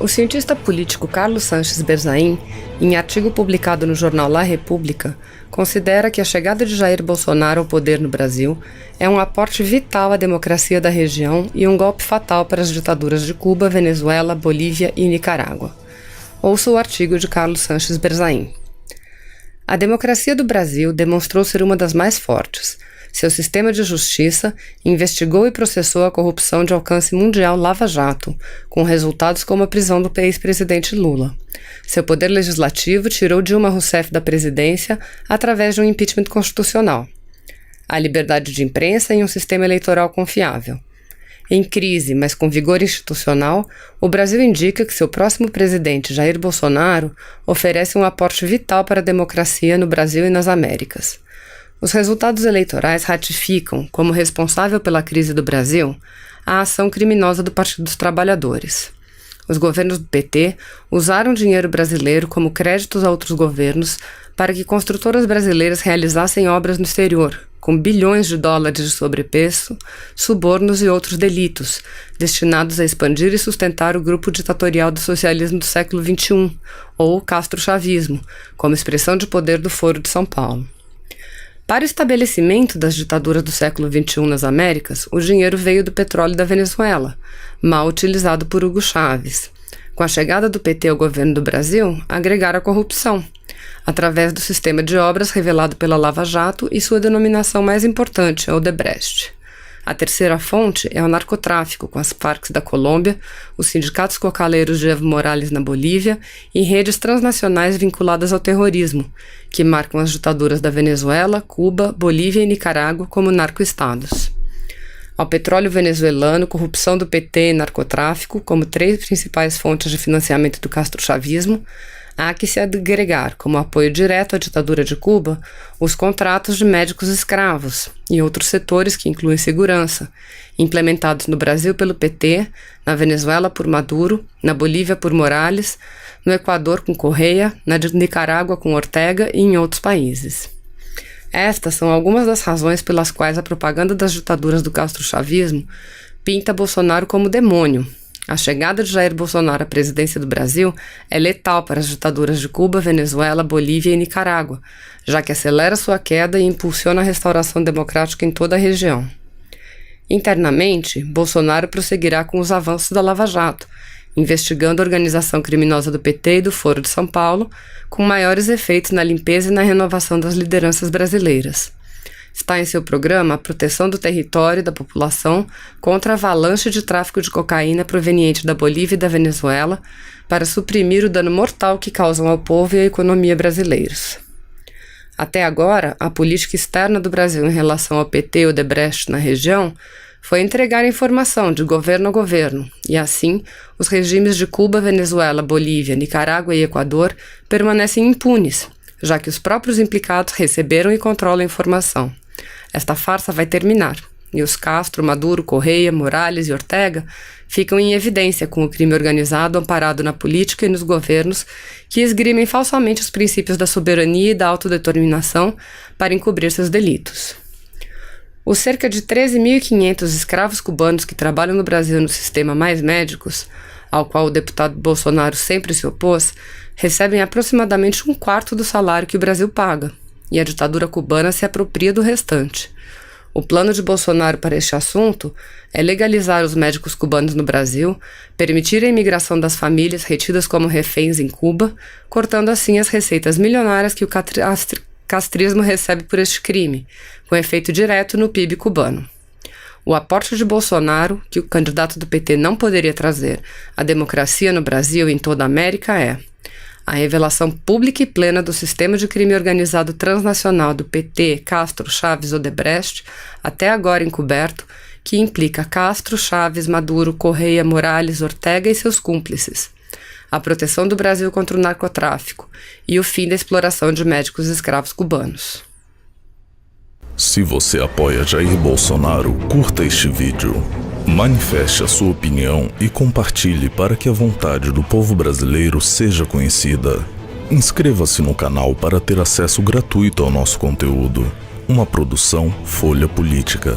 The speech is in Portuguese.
O cientista político Carlos Sanches Berzain, em artigo publicado no jornal La República, considera que a chegada de Jair Bolsonaro ao poder no Brasil é um aporte vital à democracia da região e um golpe fatal para as ditaduras de Cuba, Venezuela, Bolívia e Nicarágua. Ouça o artigo de Carlos Sanches Berzain. A democracia do Brasil demonstrou ser uma das mais fortes. Seu sistema de justiça investigou e processou a corrupção de alcance mundial Lava Jato, com resultados como a prisão do ex-presidente Lula. Seu poder legislativo tirou Dilma Rousseff da presidência através de um impeachment constitucional. A liberdade de imprensa e um sistema eleitoral confiável. Em crise, mas com vigor institucional, o Brasil indica que seu próximo presidente, Jair Bolsonaro, oferece um aporte vital para a democracia no Brasil e nas Américas. Os resultados eleitorais ratificam, como responsável pela crise do Brasil, a ação criminosa do Partido dos Trabalhadores. Os governos do PT usaram dinheiro brasileiro como créditos a outros governos para que construtoras brasileiras realizassem obras no exterior, com bilhões de dólares de sobrepreço, subornos e outros delitos, destinados a expandir e sustentar o grupo ditatorial do socialismo do século XXI, ou castrochavismo, como expressão de poder do Foro de São Paulo. Para o estabelecimento das ditaduras do século XXI nas Américas, o dinheiro veio do petróleo da Venezuela, mal utilizado por Hugo Chávez. Com a chegada do PT ao governo do Brasil, agregaram a corrupção, através do sistema de obras revelado pela Lava Jato e sua denominação mais importante, a Odebrecht. A terceira fonte é o narcotráfico, com as Farc da Colômbia, os sindicatos cocaleiros de Evo Morales na Bolívia e redes transnacionais vinculadas ao terrorismo, que marcam as ditaduras da Venezuela, Cuba, Bolívia e Nicarágua como narcoestados. Ao petróleo venezuelano, corrupção do PT e narcotráfico, como três principais fontes de financiamento do castrochavismo, há que se agregar, como apoio direto à ditadura de Cuba, os contratos de médicos escravos e outros setores que incluem segurança, implementados no Brasil pelo PT, na Venezuela por Maduro, na Bolívia por Morales, no Equador com Correa, na Nicarágua com Ortega e em outros países. Estas são algumas das razões pelas quais a propaganda das ditaduras do castrochavismo pinta Bolsonaro como demônio. A chegada de Jair Bolsonaro à presidência do Brasil é letal para as ditaduras de Cuba, Venezuela, Bolívia e Nicarágua, já que acelera sua queda e impulsiona a restauração democrática em toda a região. Internamente, Bolsonaro prosseguirá com os avanços da Lava Jato, investigando a organização criminosa do PT e do Foro de São Paulo, com maiores efeitos na limpeza e na renovação das lideranças brasileiras. Está em seu programa a proteção do território e da população contra a avalanche de tráfico de cocaína proveniente da Bolívia e da Venezuela para suprimir o dano mortal que causam ao povo e à economia brasileiros. Até agora, a política externa do Brasil em relação ao PT e Odebrecht na região foi entregar informação de governo a governo, e assim, os regimes de Cuba, Venezuela, Bolívia, Nicarágua e Equador permanecem impunes, já que os próprios implicados receberam e controlam a informação. Esta farsa vai terminar, e os Castro, Maduro, Correa, Morales e Ortega ficam em evidência com o crime organizado amparado na política e nos governos que esgrimem falsamente os princípios da soberania e da autodeterminação para encobrir seus delitos. Os cerca de 13.500 escravos cubanos que trabalham no Brasil no sistema Mais Médicos, ao qual o deputado Bolsonaro sempre se opôs, recebem aproximadamente um quarto do salário que o Brasil paga, e a ditadura cubana se apropria do restante. O plano de Bolsonaro para este assunto é legalizar os médicos cubanos no Brasil, permitir a imigração das famílias retidas como reféns em Cuba, cortando assim as receitas milionárias que o castrismo recebe por este crime, com efeito direto no PIB cubano. O aporte de Bolsonaro, que o candidato do PT não poderia trazer à democracia no Brasil e em toda a América é a revelação pública e plena do sistema de crime organizado transnacional do PT, Castro, Chávez, Odebrecht, até agora encoberto, que implica Castro, Chávez, Maduro, Correa, Morales, Ortega e seus cúmplices, a proteção do Brasil contra o narcotráfico e o fim da exploração de médicos escravos cubanos. Se você apoia Jair Bolsonaro, curta este vídeo. Manifeste a sua opinião e compartilhe para que a vontade do povo brasileiro seja conhecida. Inscreva-se no canal para ter acesso gratuito ao nosso conteúdo. Uma produção Folha Política.